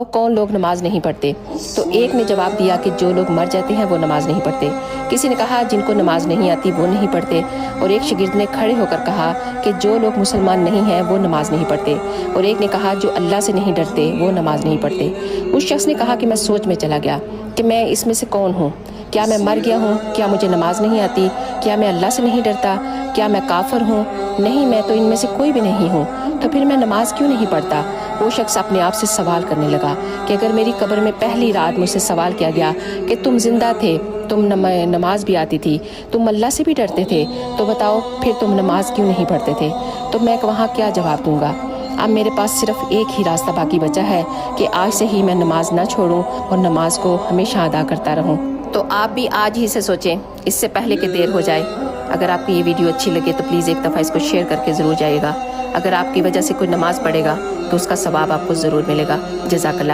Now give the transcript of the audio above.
कौन लोग नमाज नहीं पढ़ते? तो एक ने जवाब दिया कि जो लोग मर जाते हैं वो नमाज नहीं पढ़ते। किसी ने कहा जिनको नमाज नहीं आती वो नहीं पढ़ते, और एक शागिर्द ने खड़े होकर कहा कि जो लोग मुसलमान नहीं हैं वो नमाज नहीं पढ़ते, और एक ने कहा जो अल्लाह से नहीं डरते वो नमाज नहीं पढ़ते। उस शख्स ने कहा कि मैं सोच में चला गया कि मैं इसमें से कौन हूँ। क्या मैं मर गया हूँ? क्या मुझे नमाज नहीं आती? क्या मैं अल्लाह से नहीं डरता? क्या मैं काफिर हूँ? नहीं, मैं तो इनमें से कोई भी नहीं हूँ। तो फिर मैं नमाज क्यों नहीं पढ़ता? वो शख्स अपने आप से सवाल करने लगा कि अगर मेरी कब्र में पहली रात मुझसे सवाल किया गया कि तुम जिंदा थे, तुम नमाज भी आती थी, तुम अल्लाह से भी डरते थे, तो बताओ फिर तुम नमाज क्यों नहीं पढ़ते थे? तो मैं वहाँ क्या जवाब दूंगा? अब मेरे पास सिर्फ एक ही रास्ता बाकी बचा है कि आज से ही मैं नमाज ना छोड़ूं और नमाज को हमेशा अदा करता रहूं। तो आप भी आज ही से सोचें, इससे पहले कि देर हो जाए। अगर आपको ये वीडियो अच्छी लगे तो प्लीज़ एक दफ़ा इसको शेयर करके ज़रूर जाइएगा। अगर आपकी वजह से कोई नमाज़ पढ़ेगा तो उसका सवाब आपको ज़रूर मिलेगा। जज़ाकल्लाह।